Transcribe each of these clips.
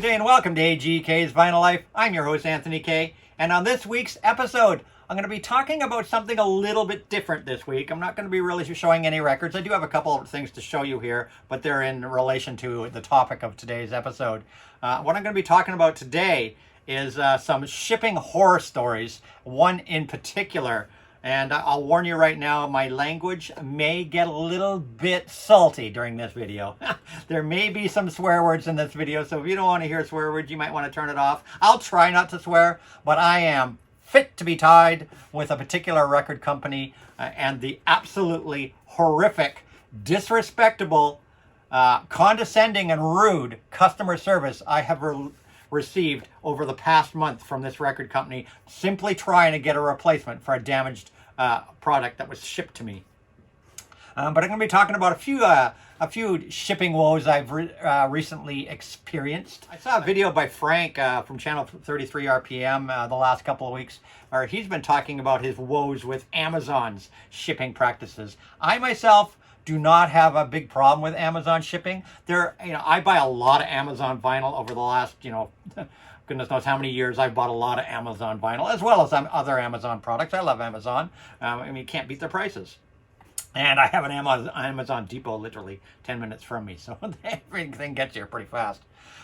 Namaste and welcome to AGK's Vinyl Life. I'm your host, Anthony K. And on this week's episode, I'm going to be talking about something a little bit different this week. I'm not going to be really showing any records. I do have a couple of things to show you here, but they're in relation to the topic of today's episode. What I'm going to be talking about today is some shipping horror stories, one in particular. And I'll warn you right now, my language may get a little bit salty during this video. There may be some swear words in this video, so if you don't want to hear swear words, you might want to turn it off. I'll try not to swear, but I am fit to be tied with a particular record company and the absolutely horrific, disrespectable, condescending and rude customer service I have received over the past month from this record company, simply trying to get a replacement for a damaged product that was shipped to me. But I'm going to be talking about a few shipping woes I've recently experienced. I saw a video by Frank from channel 33 RPM the last couple of weeks, where he's been talking about his woes with Amazon's shipping practices. I myself do not have a big problem with Amazon shipping. I buy a lot of Amazon vinyl over the last, goodness knows how many years. I've bought a lot of Amazon vinyl, as well as other Amazon products. I love Amazon. You can't beat their prices. And I have an Amazon depot literally 10 minutes from me, so everything gets here pretty fast.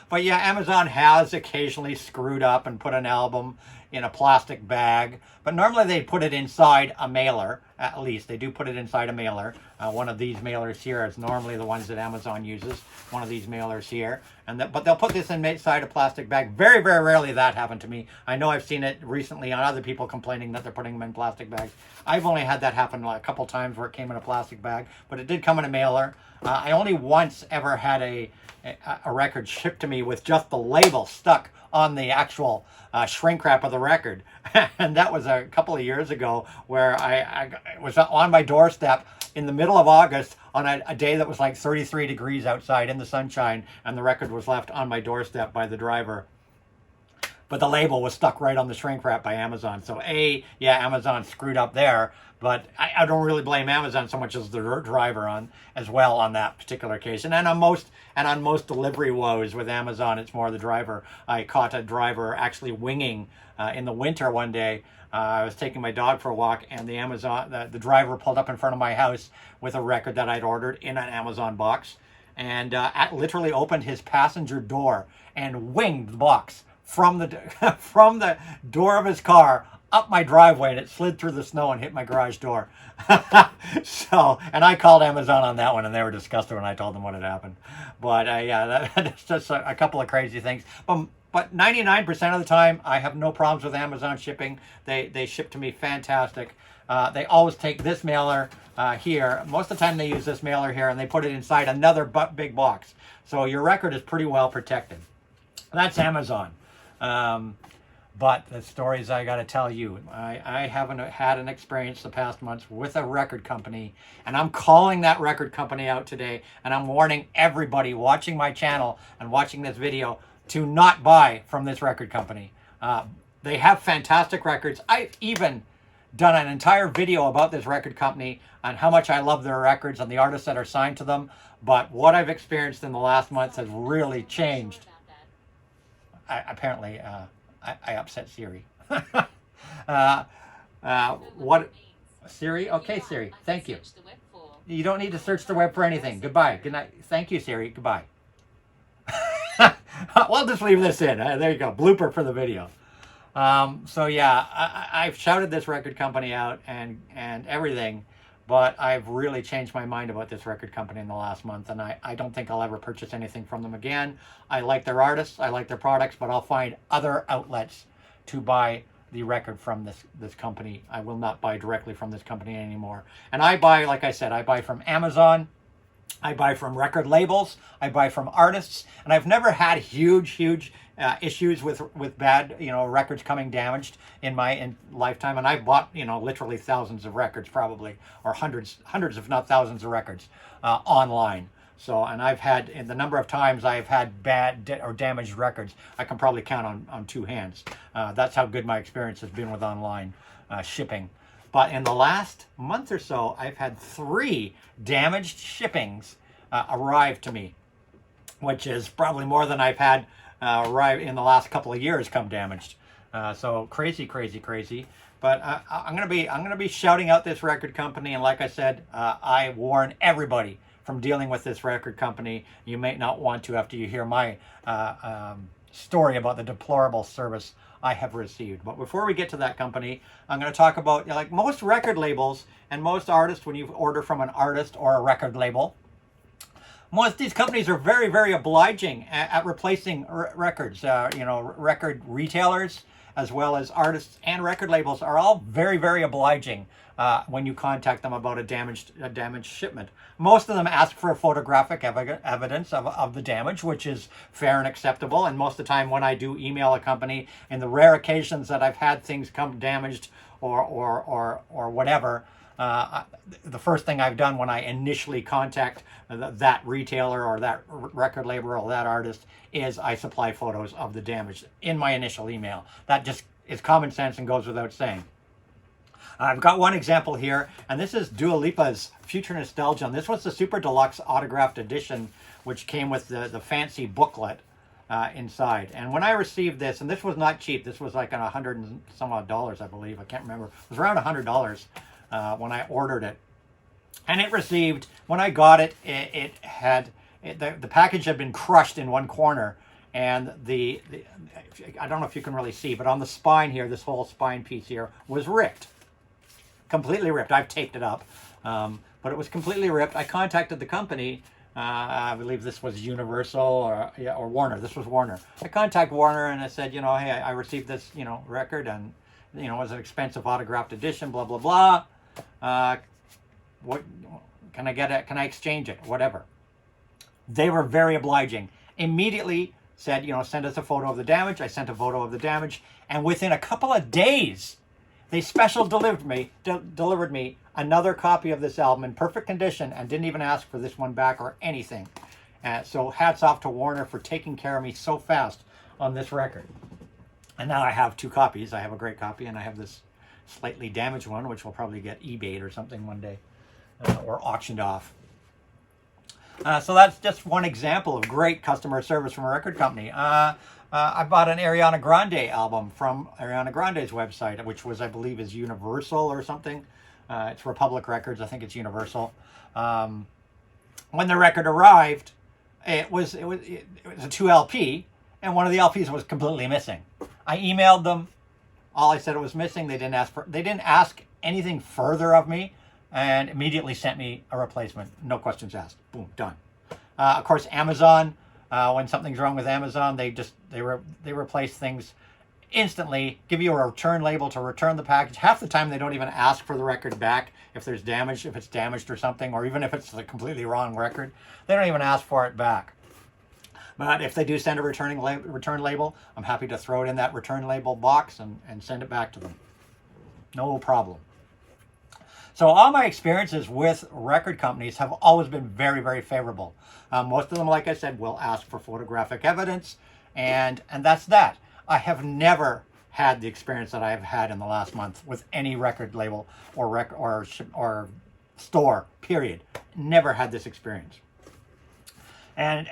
But yeah, Amazon has occasionally screwed up and put an album in a plastic bag, but normally they put it inside a mailer. At least they do put it inside a mailer. One of these mailers here is normally the ones that Amazon uses. One of these mailers here, but they'll put this inside a plastic bag. Very, very rarely that happened to me. I know I've seen it recently on other people complaining that they're putting them in plastic bags. I've only had that happen a couple times where it came in a plastic bag, but it did come in a mailer. I only once ever had a record shipped to me with just the label stuck on the actual shrink wrap of the record. And that was a couple of years ago, where I was on my doorstep in the middle of August on a day that was like 33 degrees outside in the sunshine, and the record was left on my doorstep by the driver. But the label was stuck right on the shrink wrap by Amazon. So Amazon screwed up there, but I don't really blame Amazon so much as the driver on that particular case. And on most delivery woes with Amazon, it's more the driver. I caught a driver actually winging in the winter one day. I was taking my dog for a walk, and the driver pulled up in front of my house with a record that I'd ordered in an Amazon box, and literally opened his passenger door and winged the box from the door of his car up my driveway, and it slid through the snow and hit my garage door. And I called Amazon on that one, and they were disgusted when I told them what had happened. But that's just a couple of crazy things. But 99% of the time, I have no problems with Amazon shipping. They ship to me fantastic. They always take this mailer here. Most of the time they use this mailer here, and they put it inside another big box. So your record is pretty well protected. That's Amazon. But the stories I got to tell you, I haven't had an experience the past months with a record company, and I'm calling that record company out today, and I'm warning everybody watching my channel and watching this video to not buy from this record company. They have fantastic records. I've even done an entire video about this record company and how much I love their records and the artists that are signed to them, but what I've experienced in the last months has really changed. Apparently, I upset Siri. What? Siri? Okay, Siri. Thank you. You don't need to search the web for anything. Goodbye. Good night. Thank you, Siri. Goodbye. We'll just leave this in. There you go. Blooper for the video. I've shouted this record company out and everything, but I've really changed my mind about this record company in the last month, and I don't think I'll ever purchase anything from them again. I like their artists, I like their products, but I'll find other outlets to buy the record from this company. I will not buy directly from this company anymore. And I buy, like I said, I buy from Amazon, I buy from record labels, I buy from artists, and I've never had huge issues with bad records coming damaged in my lifetime. And I've bought literally thousands of records, probably, or hundreds if not thousands of records online. So, and I've had, in the number of times I've had bad or damaged records, I can probably count on two hands. That's how good my experience has been with online shipping. But in the last month or so, I've had 3 damaged shippings arrive to me, which is probably more than I've had right in the last couple of years come damaged. So crazy, crazy, crazy. But I'm gonna be shouting out this record company, and like I said, I warn everybody from dealing with this record company. You may not want to after you hear my story about the deplorable service I have received. But before we get to that company, I'm going to talk about, like most record labels and most artists, when you order from an artist or a record label, most of these companies are very, very obliging at replacing records. Record retailers as well as artists and record labels are all very, very obliging when you contact them about a damaged shipment. Most of them ask for a photographic evidence of the damage, which is fair and acceptable. And most of the time when I do email a company, in the rare occasions that I've had things come damaged or whatever, the first thing I've done when I initially contact that retailer or that record label or that artist is I supply photos of the damage in my initial email. That just is common sense and goes without saying. I've got one example here, and this is Dua Lipa's Future Nostalgia. And this was the Super Deluxe Autographed Edition, which came with the fancy booklet inside. And when I received this, and this was not cheap, this was like $100 and some odd, I believe, I can't remember. It was around $100 when I ordered it. And it received, when I got it, the package had been crushed in one corner. And I don't know if you can really see, but on the spine here, this whole spine piece here was ripped. Completely ripped. I've taped it up, but it was completely ripped. I contacted the company. I believe this was Universal or Warner. This was Warner. I contacted Warner and I said, hey, I received this, record, and it was an expensive autographed edition. Blah blah blah. What can I get it? Can I exchange it? Whatever. They were very obliging. Immediately said, send us a photo of the damage. I sent a photo of the damage, and within a couple of days, they special delivered me another copy of this album in perfect condition and didn't even ask for this one back or anything. So hats off to Warner for taking care of me so fast on this record. And now I have two copies. I have a great copy, and I have this slightly damaged one, which will probably get eBayed or something one day or auctioned off. So that's just one example of great customer service from a record company. I bought an Ariana Grande album from Ariana Grande's website, which was, I believe, is Universal or something. It's Republic Records. I think it's Universal. When the record arrived, it was a 2LP, and one of the LPs was completely missing. I emailed them. All I said it was missing. They didn't ask anything further of me, and immediately sent me a replacement. No questions asked. Boom, done. Of course, Amazon. When something's wrong with Amazon, they replace things instantly, give you a return label to return the package. Half the time they don't even ask for the record back if it's damaged or something, or even if it's a completely wrong record. They don't even ask for it back. But if they do send a return label, I'm happy to throw it in that return label box and send it back to them. No problem. So all my experiences with record companies have always been very, very favorable. Most of them, like I said, will ask for photographic evidence, and that's that. I have never had the experience that I have had in the last month with any record label or store, period. Never had this experience. And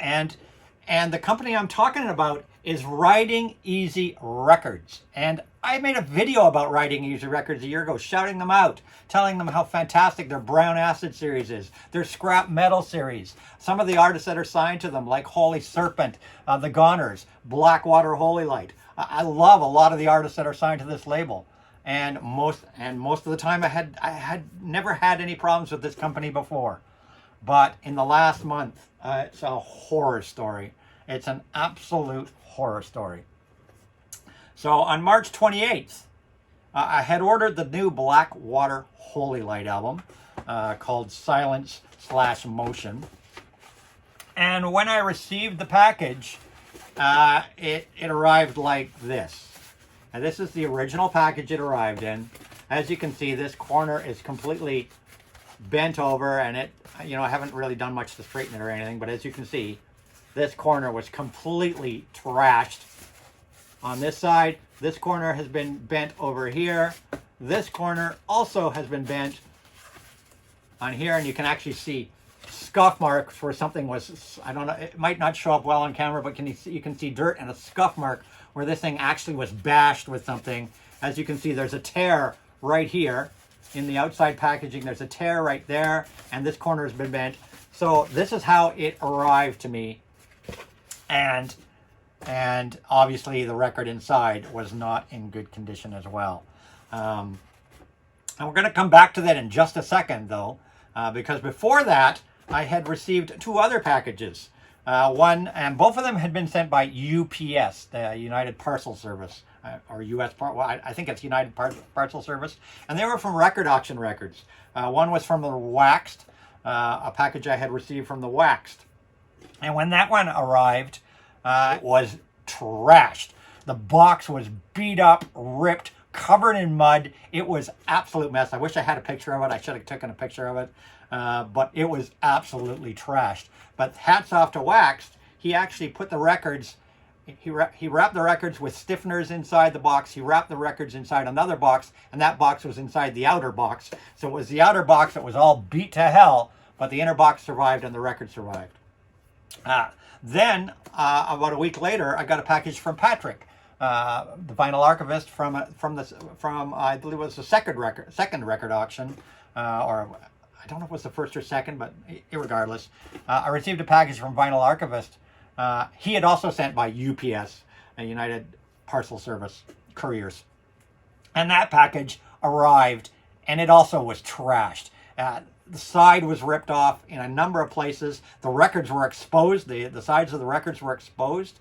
the company I'm talking about is Riding Easy Records. And I made a video about Riding Easy Records a year ago, shouting them out, telling them how fantastic their Brown Acid series is, their Scrap Metal series, some of the artists that are signed to them, like Holy Serpent, the Goners, Blackwater Holy Light. I love a lot of the artists that are signed to this label. And most of the time I had never had any problems with this company before. But in the last month, it's a horror story. It's an absolute horror story. So on March 28th, I had ordered the new Blackwater Holy Light album called Silence/Motion. And when I received the package, it arrived like this. And this is the original package it arrived in. As you can see, this corner is completely bent over, and I haven't really done much to straighten it or anything, but as you can see, this corner was completely trashed. On this side, this corner has been bent over here. This corner also has been bent on here, and you can actually see scuff marks where something was, I don't know, it might not show up well on camera, but you can see dirt and a scuff mark where this thing actually was bashed with something. As you can see, there's a tear right here in the outside packaging. There's a tear right there, and this corner has been bent. So this is how it arrived to me. And obviously the record inside was not in good condition as well. And we're going to come back to that in just a second, though, because before that, I had received 2 other packages. One, and both of them had been sent by UPS, the United Parcel Service, or US, well, I think it's United Parcel Service, and they were from Record Auction Records. One was from the Waxed, a package I had received from the Waxed. And when that one arrived, it was trashed. The box was beat up, ripped, covered in mud. It was absolute mess. I wish I had a picture of it. I should have taken a picture of it. But it was absolutely trashed. But hats off to Waxed. He actually put the records, he wrapped the records with stiffeners inside the box. He wrapped the records inside another box, and that box was inside the outer box. So it was the outer box that was all beat to hell, but the inner box survived and the record survived. Then, about a week later, I got a package from Patrick, the vinyl archivist from I believe it was the second record auction, or I don't know if it was the first or second, but irregardless, I received a package from Vinyl Archivist. He had also sent by UPS, a United Parcel Service couriers, and that package arrived, and it also was trashed. The side was ripped off in a number of places. The records were exposed. The sides of the records were exposed.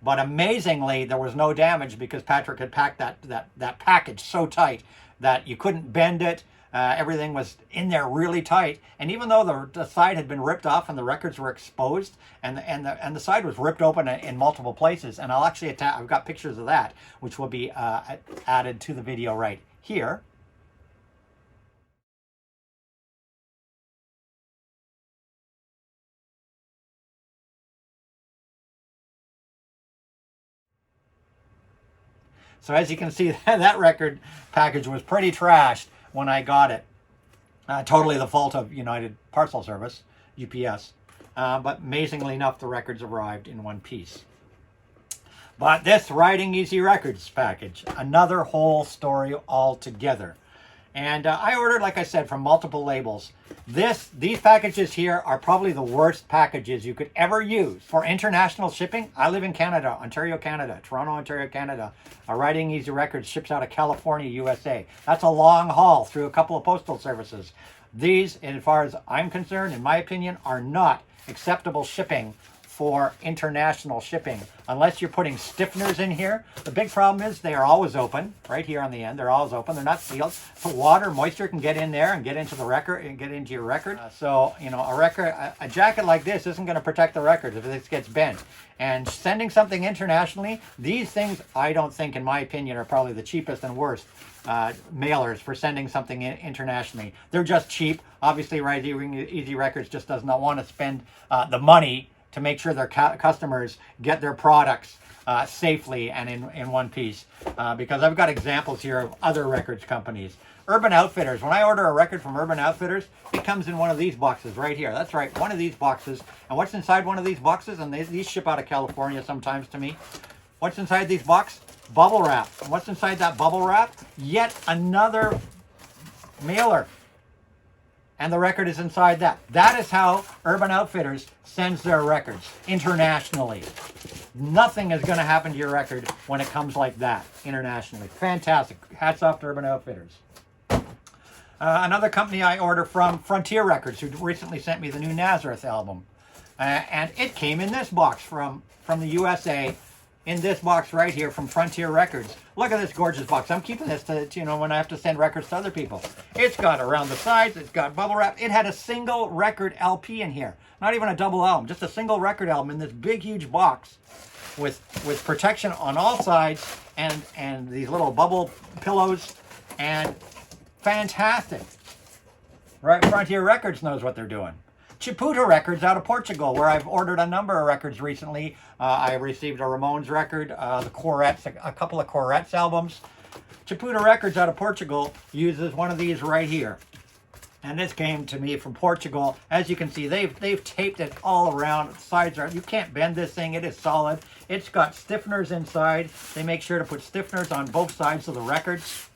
But amazingly, there was no damage because Patrick had packed that package so tight that you couldn't bend it. Everything was in there really tight. And even though the side had been ripped off and the records were exposed, and the side was ripped open in multiple places, and I'll actually I've got pictures of that, which will be added to the video right here. So as you can see, that record package was pretty trashed when I got it. Totally the fault of United Parcel Service, UPS. But amazingly enough, the records arrived in one piece. But this Riding Easy Records package, another whole story altogether. And I ordered, like I said, from multiple labels. These packages here are probably the worst packages you could ever use. For international shipping, I live in Canada, Ontario, Canada, Toronto, Ontario, Canada. Riding Easy Records ships out of California, USA. That's a long haul through a couple of postal services. These, as far as I'm concerned, in my opinion, are not acceptable shipping for international shipping, unless you're putting stiffeners in here. The big problem is they are always open, right here on the end. They're always open. They're not sealed. So water, moisture can get in there and get into the record and get into your record. So, you know, a jacket like this isn't going to protect the record if this gets bent. And sending something internationally, these things, I don't think, in my opinion, are probably the cheapest and worst mailers for sending something internationally. They're just cheap. Obviously, Riding Easy Records just does not want to spend the money to make sure their customers get their products safely and in one piece. Because I've got examples here of other records companies. Urban Outfitters. When I order a record from Urban Outfitters, it comes in one of these boxes right here. That's right, one of these boxes. And what's inside one of these boxes? And these ship out of California sometimes to me. What's inside these boxes? Bubble wrap. And what's inside that bubble wrap? Yet another mailer. And the record is inside that. That is how Urban Outfitters sends their records internationally. Nothing is going to happen to your record when it comes like that internationally. Fantastic. Hats off to Urban Outfitters. Another company I order from, Frontier Records, who recently sent me the new Nazareth album. And it came in this box from the USA, in this box right here from Frontier Records. Look at this gorgeous box. I'm keeping this to, you know, when I have to send records to other people. It's got around the sides, it's got bubble wrap. It had a single record LP in here. Not even a double album, just a single record album in this big, huge box with protection on all sides and these little bubble pillows, and fantastic. Right, Frontier Records knows what they're doing. Chiputa Records out of Portugal, where I've ordered a number of records recently. I received a Ramones record, the Corettes, a couple of Corettes albums. Chiputa Records out of Portugal uses one of these right here. And this came to me from Portugal. As you can see, they've taped it all around. The sides are, you can't bend this thing. It is solid. It's got stiffeners inside. They make sure to put stiffeners on both sides of the records.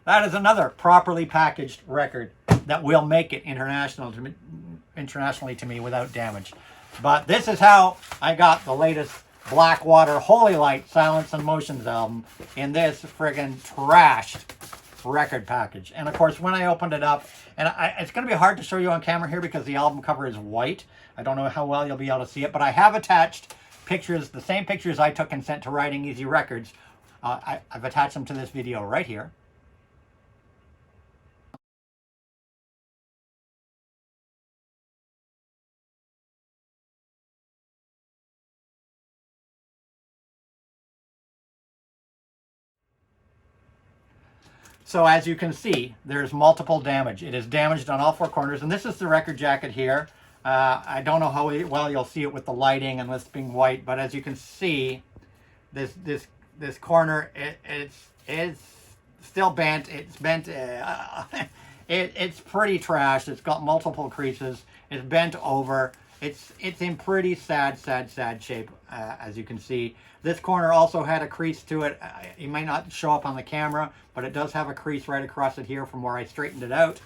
That is another properly packaged record that will make it internationally to me without damage. But this is how I got the latest Blackwater Holy Light Silence and Motions album in this friggin' trashed record package. And of course, when I opened it up, and it's going to be hard to show you on camera here because the album cover is white. I don't know how well you'll be able to see it, but I have attached pictures, the same pictures I took and sent to Writing Easy Records. I've attached them to this video right here. So as you can see, there's multiple damage. It is damaged on all four corners, and this is the record jacket here. I don't know how well you'll see it with the lighting and this being white, but as you can see, this corner it's still bent. It's bent. It's pretty trashed. It's got multiple creases. It's bent over. It's in pretty sad shape, as you can see. This corner also had a crease to it. It might not show up on the camera, but it does have a crease right across it here from where I straightened it out.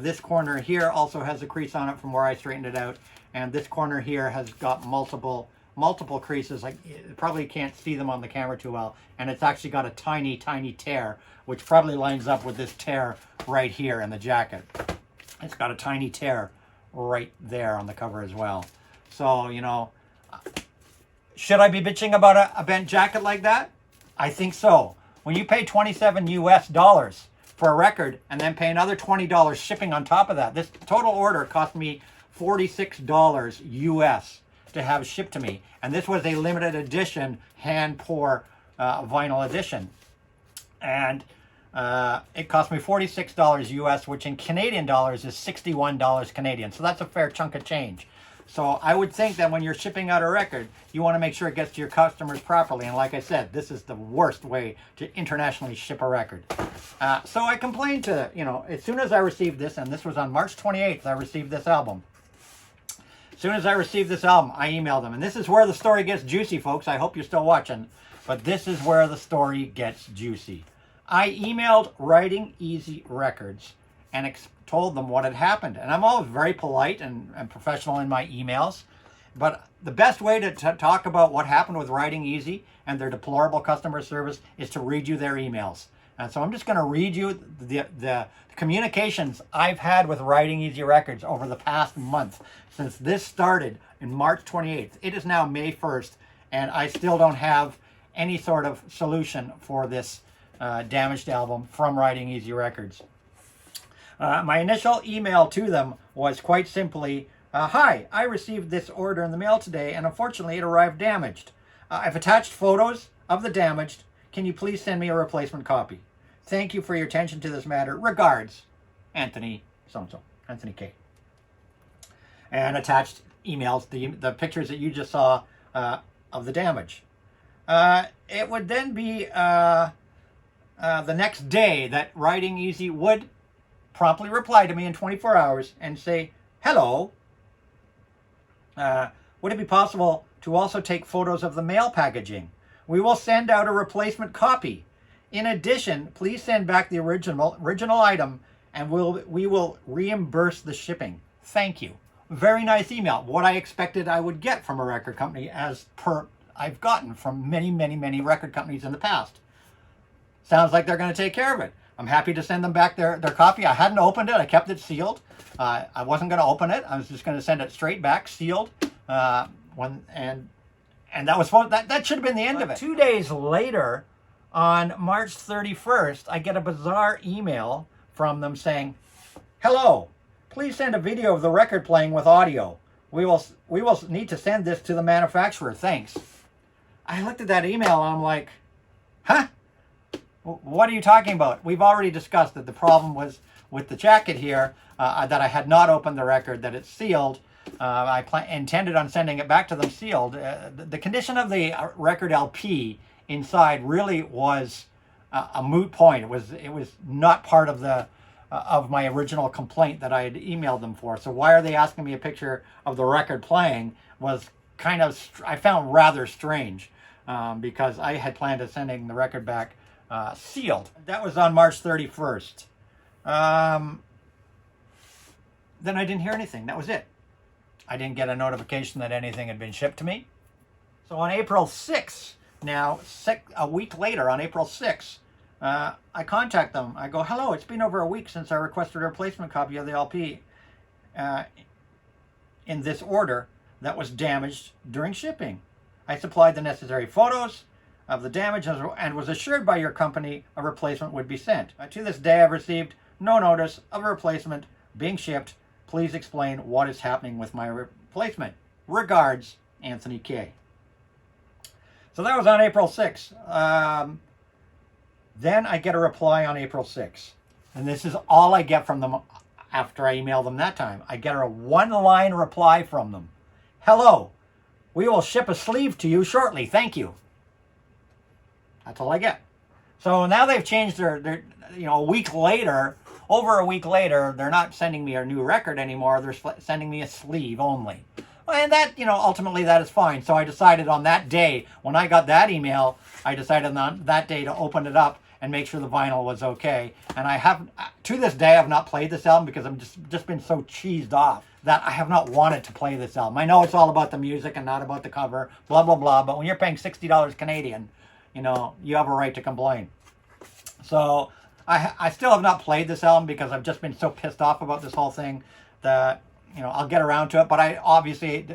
This corner here also has a crease on it from where I straightened it out. And this corner here has got multiple creases. You probably can't see them on the camera too well. And it's actually got a tiny tear, which probably lines up with this tear right here in the jacket. It's got a tiny tear right there on the cover as well. So, you know, should I be bitching about a bent jacket like that? I think so. When you pay $27 US for a record and then pay another $20 shipping on top of that, this total order cost me $46 US to have shipped to me. And this was a limited edition hand pour vinyl edition. And it cost me $46 US, which in Canadian dollars is $61 Canadian. So that's a fair chunk of change. So I would think that when you're shipping out a record, you want to make sure it gets to your customers properly. And like I said, this is the worst way to internationally ship a record. So I complained to, you know, as soon as I received this, and this was on March 28th, I received this album. As soon as I received this album, I emailed them. And this is where the story gets juicy, folks. I hope you're still watching. But this is where the story gets juicy. I emailed Writing Easy Records and told them what had happened. And I'm always very polite and professional in my emails. But the best way to talk about what happened with Writing Easy and their deplorable customer service is to read you their emails. And so I'm just going to read you the communications I've had with Writing Easy Records over the past month since this started in March 28th. It is now May 1st, and I still don't have any sort of solution for this damaged album from Writing Easy Records. My initial email to them was quite simply, hi, I received this order in the mail today, and unfortunately it arrived damaged. I've attached photos of the damaged. Can you please send me a replacement copy? Thank you for your attention to this matter. Regards, Anthony so-and-so, Anthony K. And attached emails, the pictures that you just saw of the damage. It would then be the next day that Writing Easy would promptly reply to me in 24 hours and say, hello, would it be possible to also take photos of the mail packaging? We will send out a replacement copy. In addition, please send back the original item and we will reimburse the shipping. Thank you. Very nice email. What I expected I would get from a record company, as per I've gotten from many record companies in the past. Sounds like they're going to take care of it. I'm happy to send them back their copy. I hadn't opened it. I kept it sealed. I wasn't going to open it. I was just going to send it straight back, sealed. And that was fun. That should have been the end of it. 2 days later, on March 31st, I get a bizarre email from them saying, hello, please send a video of the record playing with audio. We will need to send this to the manufacturer. Thanks. I looked at that email and I'm like, huh? What are you talking about? We've already discussed that the problem was with the jacket here, that I had not opened the record, that it's sealed. I intended on sending it back to them sealed. The condition of the record LP inside really was a moot point. It was not part of the of my original complaint that I had emailed them for. So why are they asking me a picture of the record playing was kind of, I found rather strange, because I had planned on sending the record back sealed. That was on March 31st. Then I didn't hear anything. That was it. I didn't get a notification that anything had been shipped to me. So on April 6th, now a week later, on April 6th, I contact them. I go, hello, it's been over a week since I requested a replacement copy of the LP in this order that was damaged during shipping. I supplied the necessary photos of the damage and was assured by your company a replacement would be sent. To this day, I've received no notice of a replacement being shipped. Please explain what is happening with my replacement. Regards, Anthony K. So that was on April 6th. Then I get a reply on April 6th. And this is all I get from them after I email them that time. I get a one-line reply from them. Hello, we will ship a sleeve to you shortly. Thank you. That's all I get. So now they've changed their a week later, over a week later, they're not sending me a new record anymore. They're sending me a sleeve only. And that, ultimately that is fine. So I decided on that day, when I got that email, I decided on that day to open it up and make sure the vinyl was okay. And I have, to this day, I've not played this album because I'm just been so cheesed off that I have not wanted to play this album. I know it's all about the music and not about the cover, blah, blah, blah. But when you're paying $60 Canadian, you have a right to complain. So I still have not played this album because I've just been so pissed off about this whole thing that, I'll get around to it. But I obviously,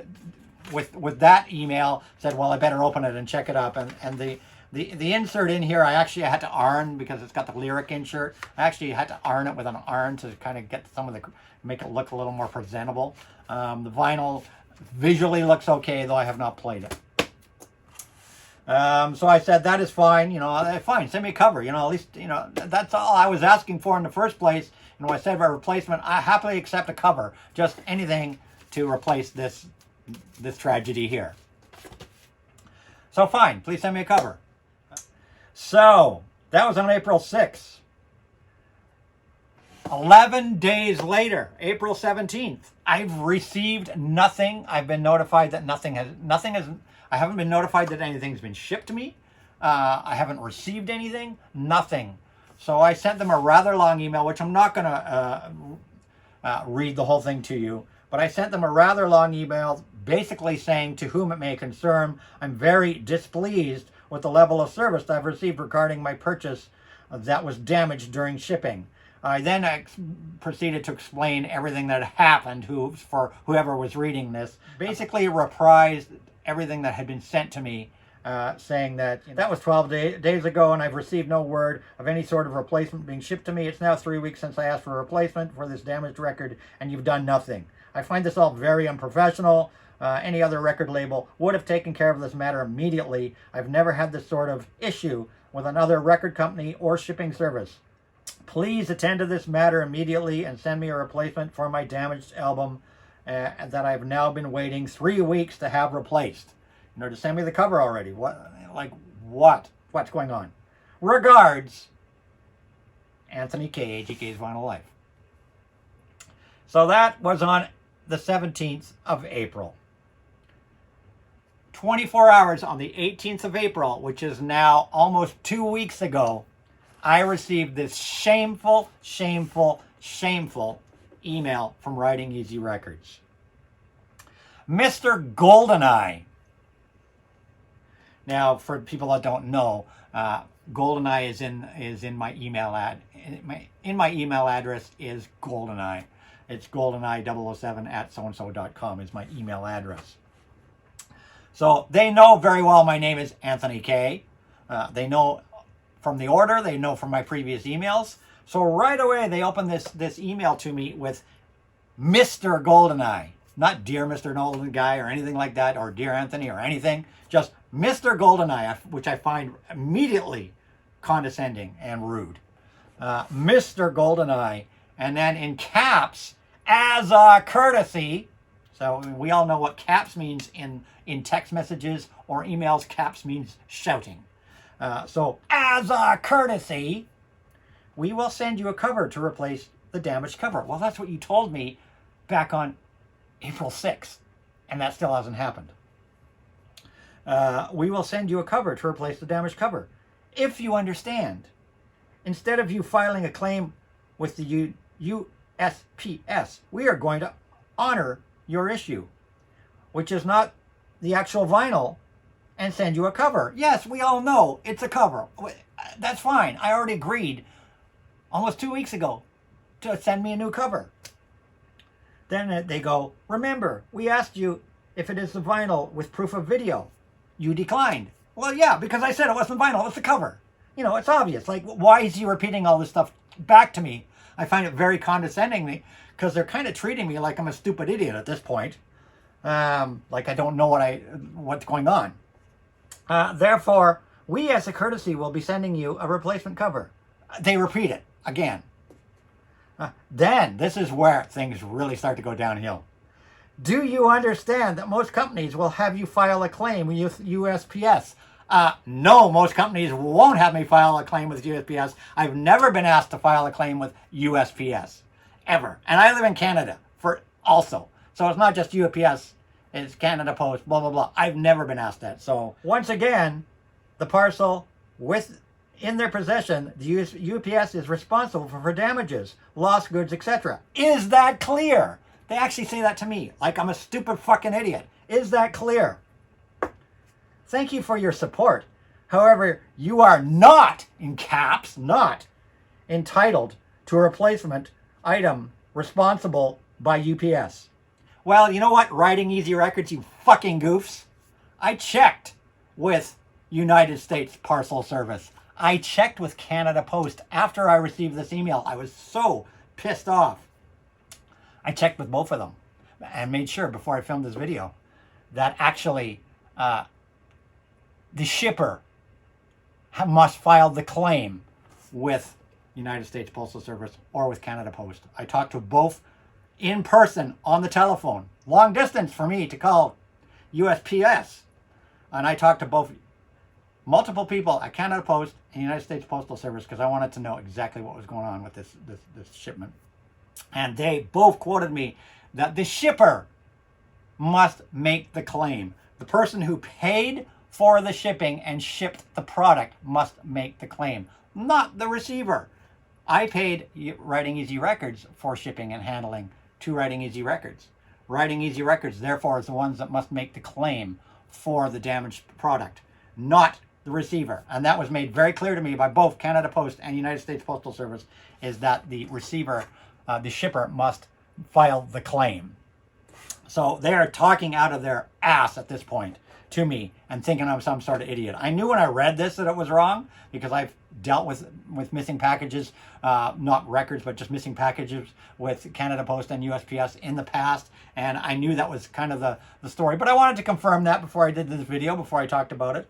with that email, said, well, I better open it and check it up. And the insert in here, I actually had to iron because it's got the lyric insert. I actually had to iron it with an iron to kind of get some of make it look a little more presentable. The vinyl visually looks okay, though I have not played it. So I said, that is fine, fine, send me a cover, at least, that's all I was asking for in the first place. I said for a replacement, I happily accept a cover, just anything to replace this tragedy here. So fine, please send me a cover. So that was on April 6th. 11 days later, April 17th, I've received nothing. I've been notified that I haven't been notified that anything's been shipped to me. I haven't received anything, nothing. So I sent them a rather long email, which I'm not going to read the whole thing to you, but I sent them a rather long email basically saying, to whom it may concern, I'm very displeased with the level of service I've received regarding my purchase that was damaged during shipping. I then proceeded to explain everything that happened for whoever was reading this. Basically reprised everything that had been sent to me, saying that that was 12 days ago and I've received no word of any sort of replacement being shipped to me. It's now 3 weeks since I asked for a replacement for this damaged record and you've done nothing. I find this all very unprofessional. Any other record label would have taken care of this matter immediately. I've never had this sort of issue with another record company or shipping service. Please attend to this matter immediately and send me a replacement for my damaged album that I've now been waiting 3 weeks to have replaced. To send me the cover already. What's going on? Regards, Anthony K, AGK's Vinyl Life. So that was on the 17th of April. 24 hours on the 18th of April, which is now almost 2 weeks ago, I received this shameful email from Writing Easy Records. Mr. Goldeneye. Now, for people that don't know, Goldeneye is in my email in my email address is Goldeneye. It's goldeneye007@soandso.com is my email address. So they know very well my name is Anthony K. They know from the order. They know from my previous emails. So right away they open this email to me with Mr. Goldeneye. Not Dear Mr. Nolan Guy or anything like that, or Dear Anthony or anything. Just Mr. Goldeneye, which I find immediately condescending and rude. Mr. Goldeneye. And then in caps, as a courtesy. So we all know what caps means in text messages or emails. Caps means shouting. So as a courtesy, we will send you a cover to replace the damaged cover. Well, that's what you told me back on April 6th, and that still hasn't happened. We will send you a cover to replace the damaged cover. If you understand, instead of you filing a claim with the USPS, we are going to honor your issue, which is not the actual vinyl, and send you a cover. Yes, we all know it's a cover. That's fine. I already agreed almost 2 weeks ago to send me a new cover. Then they go, remember, we asked you if it is the vinyl with proof of video. You declined. Well, yeah, because I said it wasn't vinyl, it was the cover. You know, it's obvious. Like, why is he repeating all this stuff back to me? I find it very condescending because they're kind of treating me like I'm a stupid idiot at this point. Like I don't know what's going on. Therefore, we as a courtesy will be sending you a replacement cover. They repeat it again. Then this is where things really start to go downhill. Do you understand that most companies will have you file a claim with USPS? No, most companies won't have me file a claim with USPS. I've never been asked to file a claim with USPS, ever. And I live in Canada also. So it's not just UPS, it's Canada Post, blah, blah, blah. I've never been asked that. So once again, the parcel in their possession, the UPS is responsible for damages, lost goods, etc. Is that clear? They actually say that to me, like I'm a stupid fucking idiot. Is that clear? Thank you for your support. However, you are not, in caps, not entitled to a replacement item responsible by UPS. Well, you know what, Writing Easy Records, you fucking goofs? I checked with United States Parcel Service. I checked with Canada Post after I received this email. I was so pissed off. I checked with both of them and made sure before I filmed this video that actually the shipper must file the claim with United States Postal Service or with Canada Post. I talked to both in person on the telephone. Long distance for me to call USPS. And I talked to both multiple people at Canada Post and United States Postal Service because I wanted to know exactly what was going on with this shipment. And they both quoted me that the shipper must make the claim. The person who paid for the shipping and shipped the product must make the claim, not the receiver. I paid Writing Easy Records for shipping and handling to Writing Easy Records. Writing Easy Records, therefore, is the ones that must make the claim for the damaged product, not the receiver. And that was made very clear to me by both Canada Post and United States Postal Service, is that the receiver, the shipper, must file the claim. So they are talking out of their ass at this point to me and thinking I'm some sort of idiot. I knew when I read this that it was wrong because I've dealt with missing packages, not records, but just missing packages with Canada Post and USPS in the past. And I knew that was kind of the story. But I wanted to confirm that before I did this video, before I talked about it.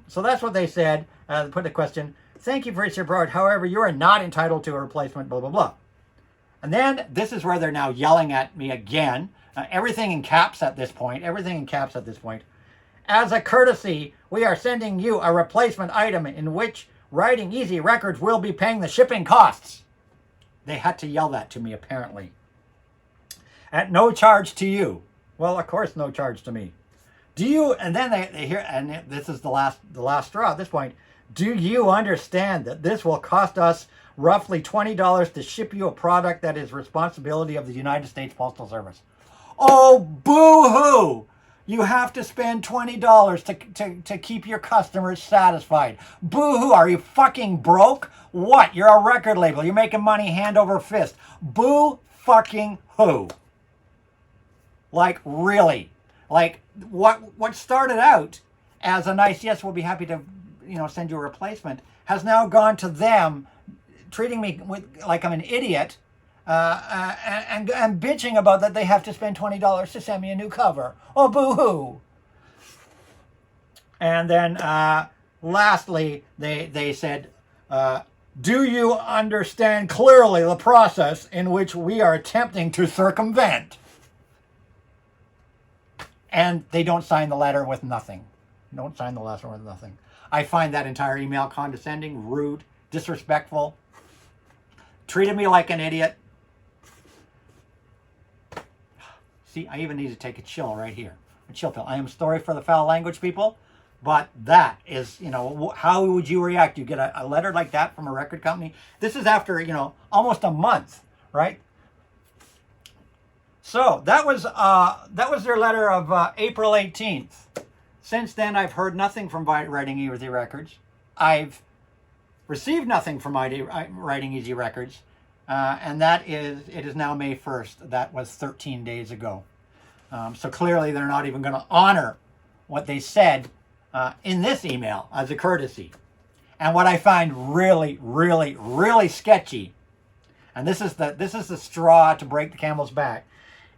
So that's what they said. They put the question, thank you for your support. However, you are not entitled to a replacement, blah, blah, blah. And then this is where they're now yelling at me again. Everything in caps at this point. Everything in caps at this point. As a courtesy, we are sending you a replacement item in which Writing Easy Records will be paying the shipping costs. They had to yell that to me, apparently. At no charge to you. Well, of course, no charge to me. Do you, and then they hear, and this is the last straw at this point. Do you understand that this will cost us roughly $20 to ship you a product that is responsibility of the United States Postal Service? Oh, boo-hoo! You have to spend $20 to keep your customers satisfied. Boo-hoo, are you fucking broke? What? You're a record label. You're making money hand over fist. Boo-fucking-hoo. Like, really? Like, what started out as a nice, yes, we'll be happy to, send you a replacement, has now gone to them treating me like I'm an idiot, and bitching about that they have to spend $20 to send me a new cover. Oh, boo-hoo. And then lastly, they said, do you understand clearly the process in which we are attempting to circumvent? And they don't sign the letter with nothing. Don't sign the letter with nothing. I find that entire email condescending, rude, disrespectful. treated me like an idiot. See, I even need to take a chill right here. A chill pill. I am sorry for the foul language, people, but that is, how would you react? You get a letter like that from a record company. This is after, almost a month, right? So that was their letter of April 18th. Since then, I've heard nothing from Writing Easy Records. I've received nothing from Writing Easy Records. And it is now May 1st. That was 13 days ago. So clearly they're not even going to honor what they said in this email as a courtesy. And what I find really, really, really sketchy, and this is the straw to break the camel's back,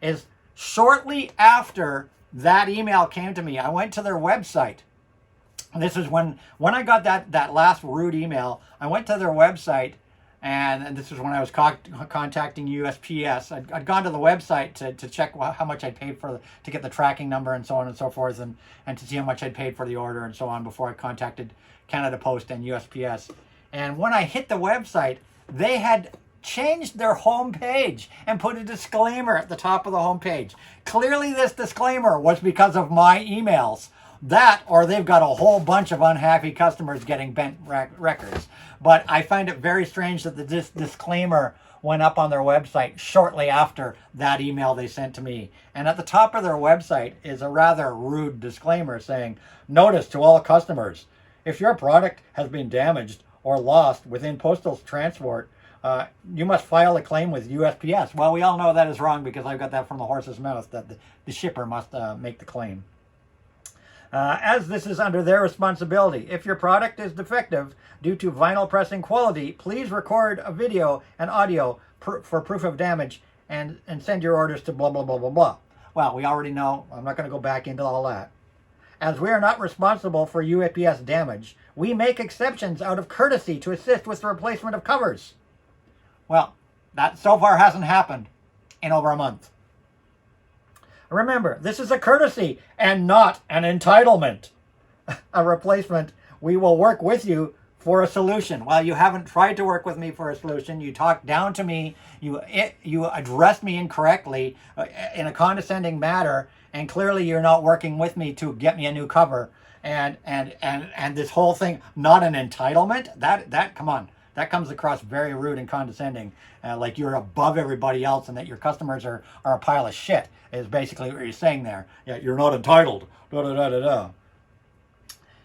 is shortly after that email came to me, I went to their website. And this is when I got that last rude email. I went to their website. And this was when I was contacting USPS. I'd gone to the website to check how much I'd paid to get the tracking number and so on and so forth, and to see how much I'd paid for the order and so on before I contacted Canada Post and USPS. And when I hit the website, they had changed their homepage and put a disclaimer at the top of the homepage. Clearly this disclaimer was because of my emails. That, or they've got a whole bunch of unhappy customers getting bent records. But I find it very strange that the disclaimer went up on their website shortly after that email they sent to me. And at the top of their website is a rather rude disclaimer saying, "Notice to all customers, if your product has been damaged or lost within postal transport, you must file a claim with USPS." Well, we all know that is wrong because I've got that from the horse's mouth, that the shipper must make the claim. As this is under their responsibility. If your product is defective due to vinyl pressing quality, please record a video and audio for proof of damage and send your orders to blah, blah, blah, blah, blah. Well, we already know. I'm not going to go back into all that. As we are not responsible for USPS damage, we make exceptions out of courtesy to assist with the replacement of covers. Well, that so far hasn't happened in over a month. Remember, this is a courtesy and not an entitlement. A replacement. We will work with you for a solution. Well, you haven't tried to work with me for a solution. You talked down to me. You addressed me incorrectly in a condescending manner, and clearly you're not working with me to get me a new cover. And this whole thing, not an entitlement. That come on. That comes across very rude and condescending, like you're above everybody else and that your customers are a pile of shit, is basically what you're saying there. Yeah, you're not entitled. Da, da, da, da, da.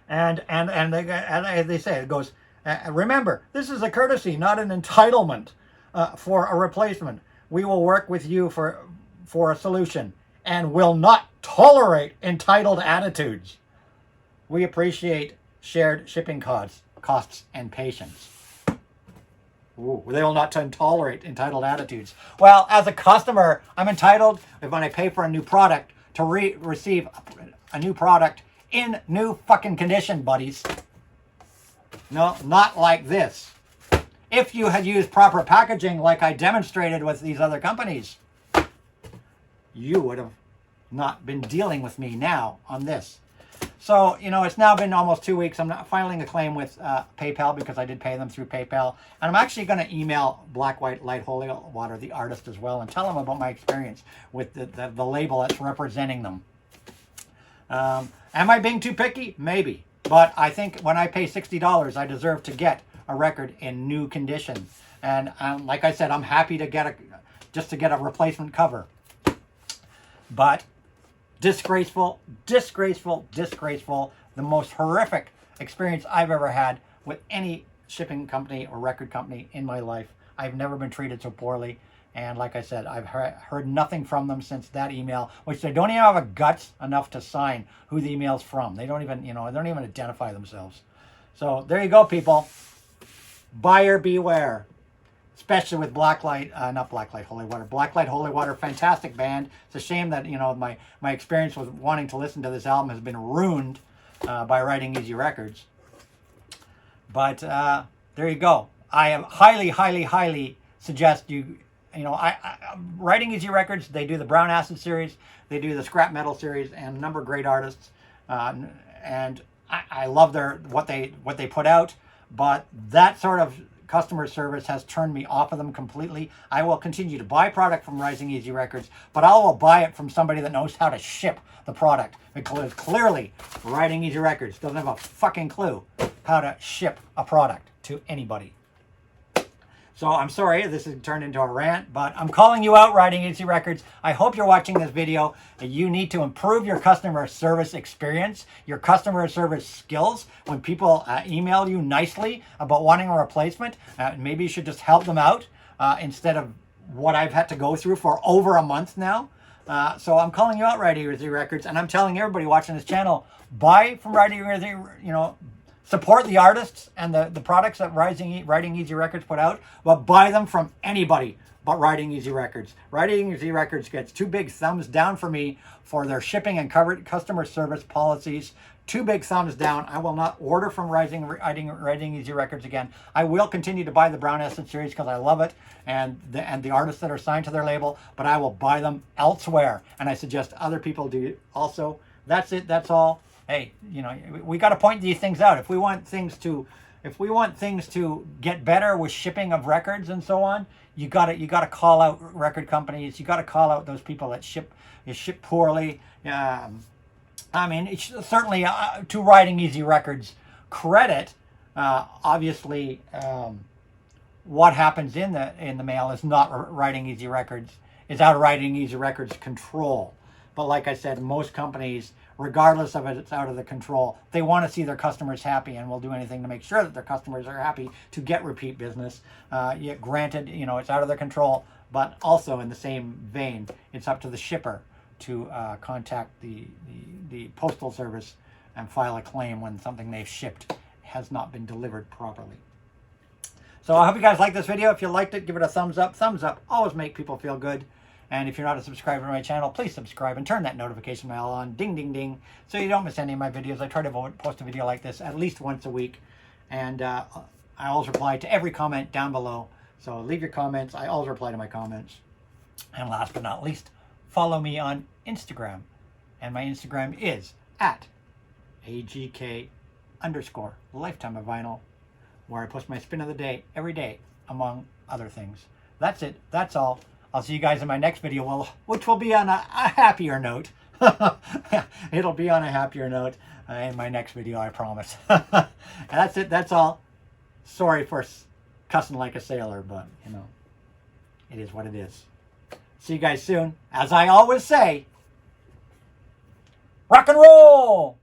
And they say, it goes, remember, this is a courtesy, not an entitlement for a replacement. We will work with you for a solution and will not tolerate entitled attitudes. We appreciate shared shipping costs and patience. Ooh, they will not tolerate entitled attitudes. Well, as a customer, I'm entitled, when I pay for a new product, to receive a new product in new fucking condition, buddies. No, not like this. If you had used proper packaging like I demonstrated with these other companies, you would have not been dealing with me now on this. So, it's now been almost 2 weeks. I'm not filing a claim with PayPal because I did pay them through PayPal. And I'm actually going to email Black White Light Holy Water, the artist, as well, and tell them about my experience with the label that's representing them. Am I being too picky? Maybe. But I think when I pay $60, I deserve to get a record in new condition. And like I said, I'm happy to get a replacement cover. But disgraceful, disgraceful, disgraceful. The most horrific experience I've ever had with any shipping company or record company in my life. I've never been treated so poorly. And like I said, I've heard nothing from them since that email, which they don't even have a guts enough to sign who the email's from. They don't even, they don't even identify themselves. So there you go, people. Buyer beware. Especially with Blacklight Holy Water, fantastic band. It's a shame that, my experience with wanting to listen to this album has been ruined by Writing Easy Records. But there you go. I am highly, highly, highly suggest Writing Easy Records, they do the Brown Acid series, they do the Scrap Metal series, and a number of great artists. And I love what they put out, but that sort of customer service has turned me off of them completely. I will continue to buy product from Rising Easy Records, but I will buy it from somebody that knows how to ship the product. Because clearly, Rising Easy Records doesn't have a fucking clue how to ship a product to anybody. So I'm sorry, this has turned into a rant, but I'm calling you out, Rising Easy Records. I hope you're watching this video. You need to improve your customer service experience, your customer service skills. When people email you nicely about wanting a replacement, maybe you should just help them out instead of what I've had to go through for over a month now. So I'm calling you out, Rising Easy Records, and I'm telling everybody watching this channel, buy from Rising Easy, support the artists and the products that Rising Easy Records put out, but buy them from anybody but Rising Easy Records. Rising Easy Records gets 2 big thumbs down for me for their shipping and customer service policies. 2 big thumbs down. I will not order from Rising Easy Records again. I will continue to buy the Brown Essence series because I love it and the artists that are signed to their label, but I will buy them elsewhere, and I suggest other people do also. That's it. That's all. Hey, we got to point these things out. If we want things to get better with shipping of records and so on, you got to call out record companies. You got to call out those people that ship poorly. I mean, it's certainly to Rising Easy Records credit. Obviously, what happens in the mail is not Rising Easy Records. Is out of Rising Easy Records' control. But like I said, most companies, regardless of it, it's out of the control. They want to see their customers happy and will do anything to make sure that their customers are happy to get repeat business. Yet granted, it's out of their control, but also in the same vein, it's up to the shipper to contact the postal service and file a claim when something they've shipped has not been delivered properly. So I hope you guys liked this video. If you liked it, give it a thumbs up. Thumbs up always make people feel good. And if you're not a subscriber to my channel, please subscribe and turn that notification bell on, ding, ding, ding, so you don't miss any of my videos. I try to post a video like this at least once a week. And I always reply to every comment down below. So leave your comments. I always reply to my comments. And last but not least, follow me on Instagram. And my Instagram is at AGK_Lifetime of Vinyl, where I post my spin of the day every day, among other things. That's it. That's all. I'll see you guys in my next video, which will be on a happier note. It'll be on a happier note in my next video, I promise. And that's it. That's all. Sorry for cussing like a sailor, but, it is what it is. See you guys soon. As I always say, rock and roll!